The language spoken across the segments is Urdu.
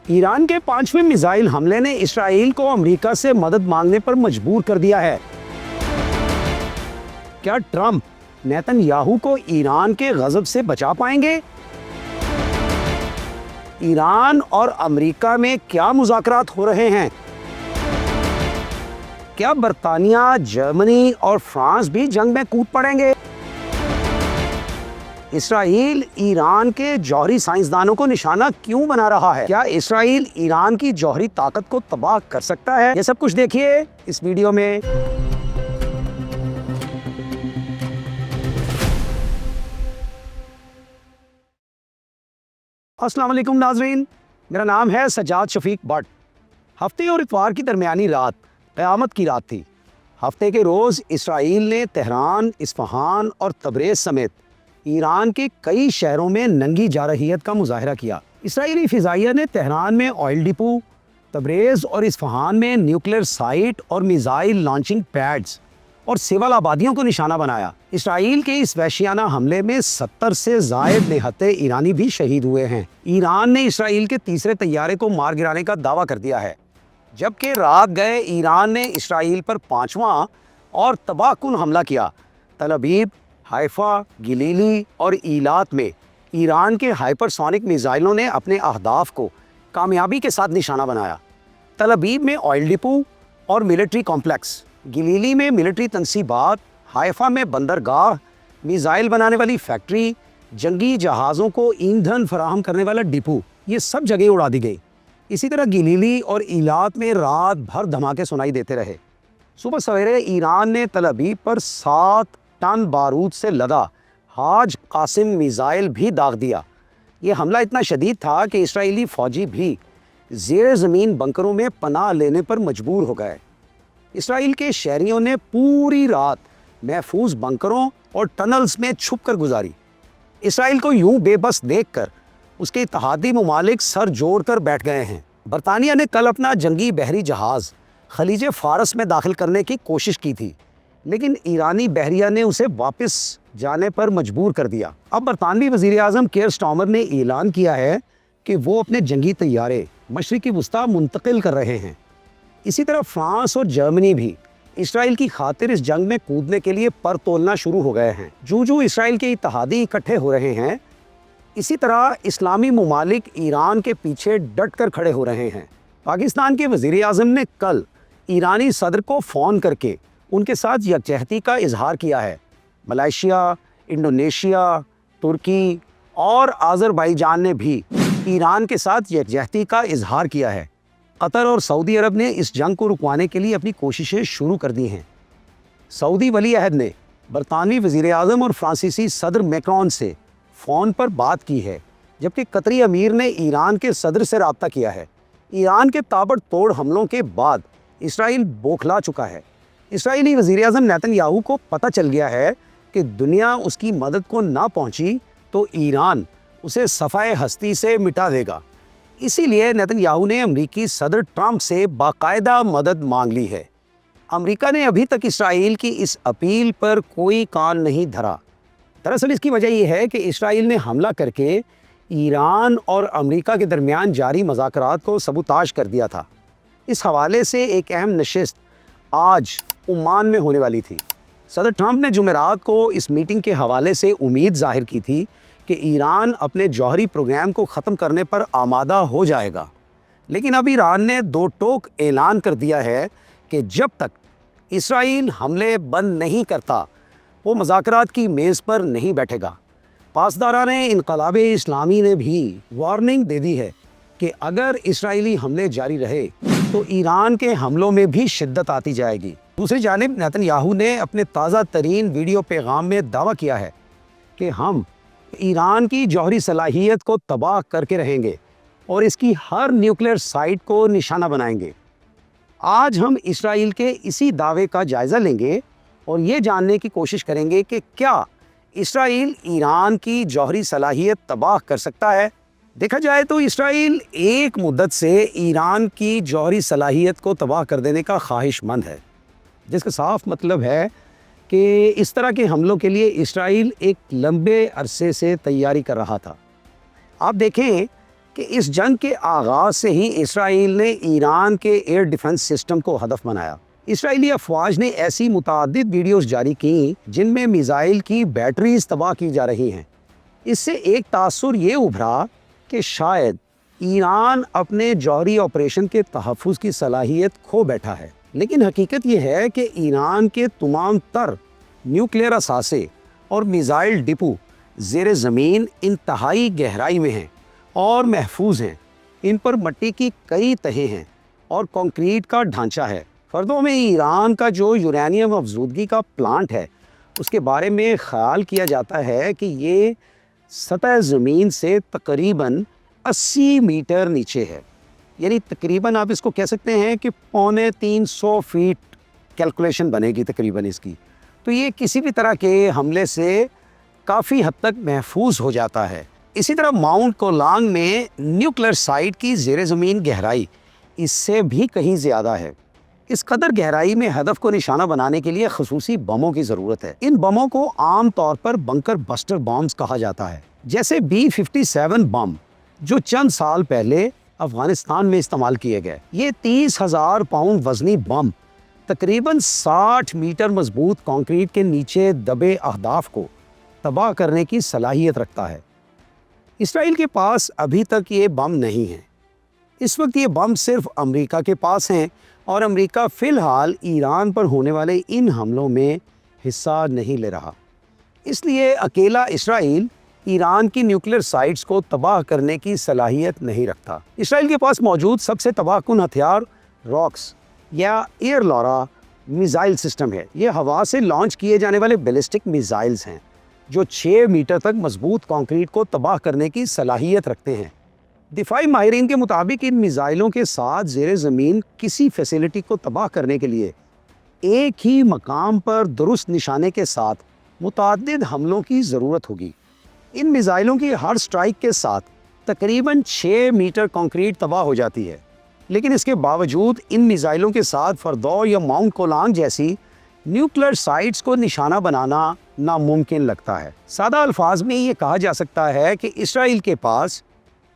ایران کے 5ویں میزائل حملے نے اسرائیل کو امریکہ سے مدد مانگنے پر مجبور کر دیا ہے۔ کیا ٹرمپ نیتن یاہو کو ایران کے غضب سے بچا پائیں گے؟ ایران اور امریکہ میں کیا مذاکرات ہو رہے ہیں؟ کیا برطانیہ، جرمنی اور فرانس بھی جنگ میں کود پڑیں گے؟ اسرائیل ایران کے جوہری سائنسدانوں کو نشانہ کیوں بنا رہا ہے؟ کیا اسرائیل ایران کی جوہری طاقت کو تباہ کر سکتا ہے؟ یہ سب کچھ دیکھیے اس ویڈیو میں۔ السلام علیکم ناظرین، میرا نام ہے سجاد شفیق بٹ۔ ہفتے اور اتوار کی درمیانی رات قیامت کی رات تھی۔ ہفتے کے روز اسرائیل نے تہران، اصفہان اور تبریز سمیت ایران کے کئی شہروں میں ننگی جارحیت کا مظاہرہ کیا۔ اسرائیلی فضائیہ نے تہران میں آئل ڈپو، تبریز اور اصفہان میں نیوکلیئر سائٹ اور میزائل لانچنگ پیڈز اور سول آبادیوں کو نشانہ بنایا۔ اسرائیل کے اس وحشیانہ حملے میں 70 سے زائد نہتے ایرانی بھی شہید ہوئے ہیں۔ ایران نے اسرائیل کے تیسرے طیارے کو مار گرانے کا دعویٰ کر دیا ہے، جبکہ رات گئے ایران نے اسرائیل پر 5واں اور تباہ کن حملہ کیا۔ تل ابیب، حیفا، گلیلی اور ایلات میں ایران کے ہائپر سونک میزائلوں نے اپنے اہداف کو کامیابی کے ساتھ نشانہ بنایا۔ تل ابیب میں آئل ڈپو اور ملٹری کمپلیکس، گلیلی میں ملٹری تنصیبات، حیفا میں بندرگاہ، میزائل بنانے والی فیکٹری، جنگی جہازوں کو ایندھن فراہم کرنے والا ڈپو، یہ سب جگہیں اڑا دی گئی۔ اسی طرح گلیلی اور ایلات میں رات بھر دھماکے سنائی دیتے رہے۔ صبح سویرے ایران نے تل ابیب پر 7 ٹن بارود سے لدا حاج قاسم میزائل بھی داغ دیا۔ یہ حملہ اتنا شدید تھا کہ اسرائیلی فوجی بھی زیر زمین بنکروں میں پناہ لینے پر مجبور ہو گئے۔ اسرائیل کے شہریوں نے پوری رات محفوظ بنکروں اور ٹنلز میں چھپ کر گزاری۔ اسرائیل کو یوں بے بس دیکھ کر اس کے اتحادی ممالک سر جوڑ کر بیٹھ گئے ہیں۔ برطانیہ نے کل اپنا جنگی بحری جہاز خلیج فارس میں داخل کرنے کی کوشش کی تھی، لیکن ایرانی بحریہ نے اسے واپس جانے پر مجبور کر دیا۔ اب برطانوی وزیر اعظم کیئر سٹارمر نے اعلان کیا ہے کہ وہ اپنے جنگی طیارے مشرقی وسطیٰ منتقل کر رہے ہیں۔ اسی طرح فرانس اور جرمنی بھی اسرائیل کی خاطر اس جنگ میں کودنے کے لیے پر تولنا شروع ہو گئے ہیں۔ جو اسرائیل کے اتحادی اکٹھے ہو رہے ہیں، اسی طرح اسلامی ممالک ایران کے پیچھے ڈٹ کر کھڑے ہو رہے ہیں۔ پاکستان کے وزیر اعظم نے کل ایرانی صدر کو فون کر کے ان کے ساتھ یکجہتی کا اظہار کیا ہے۔ ملائیشیا، انڈونیشیا، ترکی اور آذربائیجان نے بھی ایران کے ساتھ یکجہتی کا اظہار کیا ہے۔ قطر اور سعودی عرب نے اس جنگ کو رکوانے کے لیے اپنی کوششیں شروع کر دی ہیں۔ سعودی ولی عہد نے برطانوی وزیر اعظم اور فرانسیسی صدر میکرون سے فون پر بات کی ہے، جبکہ قطری امیر نے ایران کے صدر سے رابطہ کیا ہے۔ ایران کے تابڑ توڑ حملوں کے بعد اسرائیل بوکھلا چکا ہے۔ اسرائیلی وزیر اعظم نیتن یاہو کو پتہ چل گیا ہے کہ دنیا اس کی مدد کو نہ پہنچی تو ایران اسے صفحۂ ہستی سے مٹا دے گا۔ اسی لیے نیتن یاہو نے امریکی صدر ٹرمپ سے باقاعدہ مدد مانگ لی ہے۔ امریکہ نے ابھی تک اسرائیل کی اس اپیل پر کوئی کان نہیں دھرا۔ دراصل اس کی وجہ یہ ہے کہ اسرائیل نے حملہ کر کے ایران اور امریکہ کے درمیان جاری مذاکرات کو سبوتاژ کر دیا تھا۔ اس حوالے سے ایک اہم نشست آج عمان میں ہونے والی تھی۔ صدر ٹرمپ نے جمعرات کو اس میٹنگ کے حوالے سے امید ظاہر کی تھی کہ ایران اپنے جوہری پروگرام کو ختم کرنے پر آمادہ ہو جائے گا، لیکن اب ایران نے دو ٹوک اعلان کر دیا ہے کہ جب تک اسرائیل حملے بند نہیں کرتا وہ مذاکرات کی میز پر نہیں بیٹھے گا۔ پاسداران انقلاب اسلامی نے بھی وارننگ دے دی ہے کہ اگر اسرائیلی حملے جاری رہے تو ایران کے حملوں میں بھی شدت آتی جائے گی۔ دوسری جانب نیتن یاہو نے اپنے تازہ ترین ویڈیو پیغام میں دعویٰ کیا ہے کہ ہم ایران کی جوہری صلاحیت کو تباہ کر کے رہیں گے اور اس کی ہر نیوکلیئر سائٹ کو نشانہ بنائیں گے۔ آج ہم اسرائیل کے اسی دعوے کا جائزہ لیں گے اور یہ جاننے کی کوشش کریں گے کہ کیا اسرائیل ایران کی جوہری صلاحیت تباہ کر سکتا ہے۔ دیکھا جائے تو اسرائیل ایک مدت سے ایران کی جوہری صلاحیت کو تباہ کر دینے کا خواہش مند ہے، جس کا صاف مطلب ہے کہ اس طرح کے حملوں کے لیے اسرائیل ایک لمبے عرصے سے تیاری کر رہا تھا۔ آپ دیکھیں کہ اس جنگ کے آغاز سے ہی اسرائیل نے ایران کے ایئر ڈیفنس سسٹم کو ہدف بنایا۔ اسرائیلی افواج نے ایسی متعدد ویڈیوز جاری کیں جن میں میزائل کی بیٹریز تباہ کی جا رہی ہیں۔ اس سے ایک تاثر یہ ابھرا کہ شاید ایران اپنے جوہری آپریشن کے تحفظ کی صلاحیت کھو بیٹھا ہے، لیکن حقیقت یہ ہے کہ ایران کے تمام تر نیوکلیئر اثاثے اور میزائل ڈپو زیر زمین انتہائی گہرائی میں ہیں اور محفوظ ہیں۔ ان پر مٹی کی کئی تہیں ہیں اور کنکریٹ کا ڈھانچہ ہے۔ فردوں میں ایران کا جو یورینیم افزودگی کا پلانٹ ہے اس کے بارے میں خیال کیا جاتا ہے کہ یہ سطح زمین سے تقریباً 80 میٹر نیچے ہے، یعنی تقریباً آپ اس کو کہہ سکتے ہیں کہ 350 فیٹ کیلکولیشن بنے گی تقریباً اس کی۔ تو یہ کسی بھی طرح کے حملے سے کافی حد تک محفوظ ہو جاتا ہے۔ اسی طرح ماؤنٹ کولانگ میں نیوکلیئر سائٹ کی زیر زمین گہرائی اس سے بھی کہیں زیادہ ہے۔ اس قدر گہرائی میں ہدف کو نشانہ بنانے کے لیے خصوصی بموں کی ضرورت ہے۔ ان بموں کو عام طور پر بنکر بسٹر بمز کہا جاتا ہے، جیسے B-57 بم جو چند سال پہلے افغانستان میں استعمال کیے گئے۔ یہ 30,000 پاؤنڈ وزنی بم تقریباً 60 میٹر مضبوط کنکریٹ کے نیچے دبے اہداف کو تباہ کرنے کی صلاحیت رکھتا ہے۔ اسرائیل کے پاس ابھی تک یہ بم نہیں ہیں۔ اس وقت یہ بم صرف امریکہ کے پاس ہیں اور امریکہ فی الحال ایران پر ہونے والے ان حملوں میں حصہ نہیں لے رہا۔ اس لیے اکیلا اسرائیل ایران کی نیوکلیئر سائٹس کو تباہ کرنے کی صلاحیت نہیں رکھتا۔ اسرائیل کے پاس موجود سب سے تباہ کن ہتھیار راکس یا ایئر لورا میزائل سسٹم ہے۔ یہ ہوا سے لانچ کیے جانے والے بیلسٹک میزائلز ہیں جو 6 میٹر تک مضبوط کنکریٹ کو تباہ کرنے کی صلاحیت رکھتے ہیں۔ دفاعی ماہرین کے مطابق ان میزائلوں کے ساتھ زیر زمین کسی فیسلٹی کو تباہ کرنے کے لیے ایک ہی مقام پر درست نشانے کے ساتھ متعدد حملوں کی ضرورت ہوگی۔ ان میزائلوں کی ہر سٹرائک کے ساتھ تقریباً 6 میٹر کنکریٹ تباہ ہو جاتی ہے، لیکن اس کے باوجود ان میزائلوں کے ساتھ فردو یا ماؤنٹ کولانگ جیسی نیوکلیئر سائٹس کو نشانہ بنانا ناممکن لگتا ہے۔ سادہ الفاظ میں یہ کہا جا سکتا ہے کہ اسرائیل کے پاس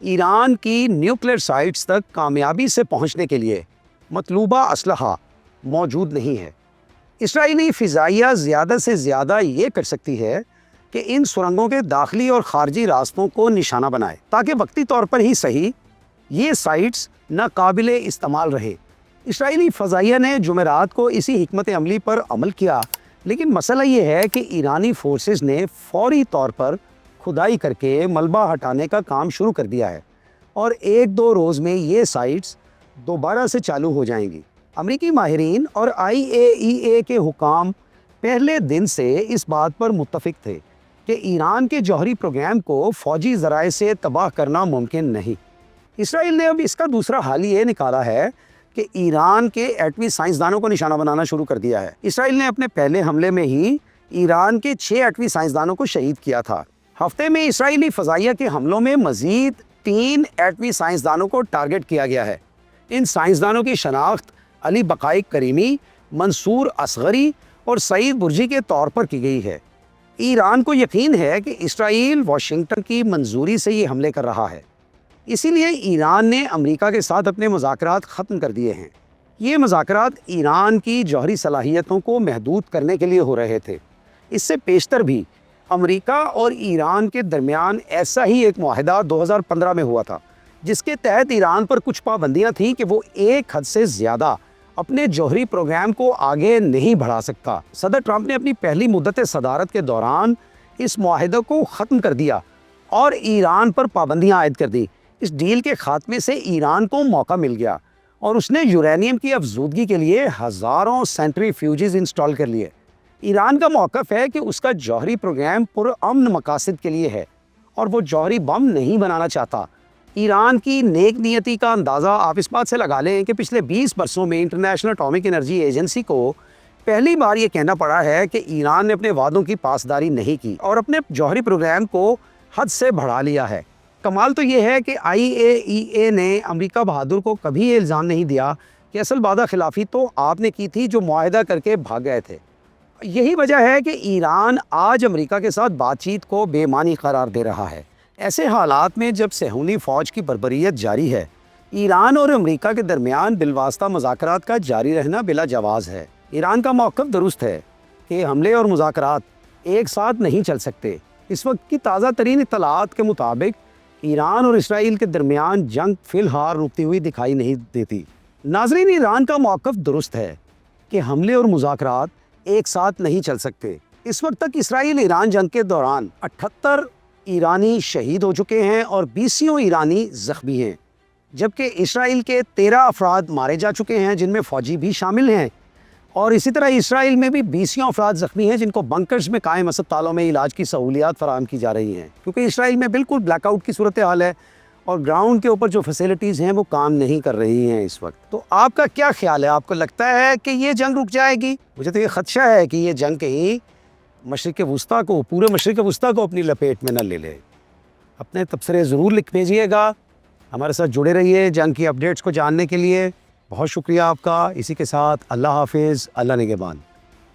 ایران کی نیوکلیئر سائٹس تک کامیابی سے پہنچنے کے لیے مطلوبہ اسلحہ موجود نہیں ہے۔ اسرائیلی فضائیہ زیادہ سے زیادہ یہ کر سکتی ہے کہ ان سرنگوں کے داخلی اور خارجی راستوں کو نشانہ بنائے تاکہ وقتی طور پر ہی صحیح یہ سائٹس ناقابل استعمال رہے۔ اسرائیلی فضائیہ نے جمعرات کو اسی حکمت عملی پر عمل کیا، لیکن مسئلہ یہ ہے کہ ایرانی فورسز نے فوری طور پر کھدائی کر کے ملبہ ہٹانے کا کام شروع کر دیا ہے اور 1-2 روز میں یہ سائٹس دوبارہ سے چالو ہو جائیں گی۔ امریکی ماہرین اور IAEA کے حکام پہلے دن سے اس بات پر متفق تھے کہ ایران کے جوہری پروگرام کو فوجی ذرائع سے تباہ کرنا ممکن نہیں۔ اسرائیل نے اب اس کا دوسرا حل یہ نکالا ہے کہ ایران کے ایٹمی سائنسدانوں کو نشانہ بنانا شروع کر دیا ہے۔ اسرائیل نے اپنے پہلے حملے میں ہی ایران کے 6 ایٹمی سائنسدانوں کو شہید کیا تھا۔ ہفتے میں اسرائیلی فضائیہ کے حملوں میں مزید 3 ایٹمی سائنسدانوں کو ٹارگٹ کیا گیا ہے۔ ان سائنسدانوں کی شناخت علی بقائی کریمی، منصور اصغری اور سعید برجی کے طور پر کی گئی ہے۔ ایران کو یقین ہے کہ اسرائیل واشنگٹن کی منظوری سے یہ حملے کر رہا ہے، اسی لیے ایران نے امریکہ کے ساتھ اپنے مذاکرات ختم کر دیے ہیں۔ یہ مذاکرات ایران کی جوہری صلاحیتوں کو محدود کرنے کے لیے ہو رہے تھے۔ اس سے پیشتر بھی امریکہ اور ایران کے درمیان ایسا ہی ایک معاہدہ 2015 میں ہوا تھا، جس کے تحت ایران پر کچھ پابندیاں تھیں کہ وہ ایک حد سے زیادہ اپنے جوہری پروگرام کو آگے نہیں بڑھا سکتا۔ صدر ٹرمپ نے اپنی پہلی مدت صدارت کے دوران اس معاہدے کو ختم کر دیا اور ایران پر پابندیاں عائد کر دی۔ اس ڈیل کے خاتمے سے ایران کو موقع مل گیا اور اس نے یورینیم کی افزودگی کے لیے ہزاروں سینٹریفیوجز انسٹال کر لیے۔ ایران کا موقف ہے کہ اس کا جوہری پروگرام پرامن مقاصد کے لیے ہے اور وہ جوہری بم نہیں بنانا چاہتا۔ ایران کی نیک نیتی کا اندازہ آپ اس بات سے لگا لیں کہ پچھلے 20 برسوں میں انٹرنیشنل اٹامک انرجی ایجنسی کو پہلی بار یہ کہنا پڑا ہے کہ ایران نے اپنے وعدوں کی پاسداری نہیں کی اور اپنے جوہری پروگرام کو حد سے بڑھا لیا ہے۔ کمال تو یہ ہے کہ IAEA نے امریکہ بہادر کو کبھی یہ الزام نہیں دیا کہ اصل وعدہ خلافی تو آپ نے کی تھی جو معاہدہ کر کے بھاگ گئے تھے۔ یہی وجہ ہے کہ ایران آج امریکہ کے ساتھ بات چیت کو بے معنی قرار دے رہا ہے، ایسے حالات میں جب صہیونی فوج کی بربریت جاری ہے، ایران اور امریکہ کے درمیان بالواسطہ مذاکرات کا جاری رہنا بلا جواز ہے۔ ایران کا موقف درست ہے کہ حملے اور مذاکرات ایک ساتھ نہیں چل سکتے۔ اس وقت کی تازہ ترین اطلاعات کے مطابق ایران اور اسرائیل کے درمیان جنگ فی الحال رکتی ہوئی دکھائی نہیں دیتی۔ ناظرین، ایران کا موقف درست ہے کہ حملے اور مذاکرات ایک ساتھ نہیں چل سکتے۔ اس وقت تک اسرائیل ایران جنگ کے دوران 78 ایرانی شہید ہو چکے ہیں اور 20 ایرانی زخمی ہیں، جبکہ اسرائیل کے 13 افراد مارے جا چکے ہیں جن میں فوجی بھی شامل ہیں، اور اسی طرح اسرائیل میں بھی 20 افراد زخمی ہیں جن کو بنکرز میں قائم اسپتالوں میں علاج کی سہولیات فراہم کی جا رہی ہیں، کیونکہ اسرائیل میں بالکل بلیک آؤٹ کی صورتحال ہے اور گراؤنڈ کے اوپر جو فیسلٹیز ہیں وہ کام نہیں کر رہی ہیں اس وقت۔ تو آپ کا کیا خیال ہے؟ آپ کو لگتا ہے کہ یہ جنگ رک جائے گی؟ مجھے تو یہ خدشہ ہے کہ یہ جنگ کہیں مشرق وسطیٰ کو، پورے مشرق وسطیٰ کو اپنی لپیٹ میں نہ لے لے۔ اپنے تبصرے ضرور لکھ بھیجیے گا، ہمارے ساتھ جڑے رہیے جنگ کی اپڈیٹس کو جاننے کے لیے۔ بہت شکریہ آپ کا۔ اسی کے ساتھ اللہ حافظ، اللہ نگہبان۔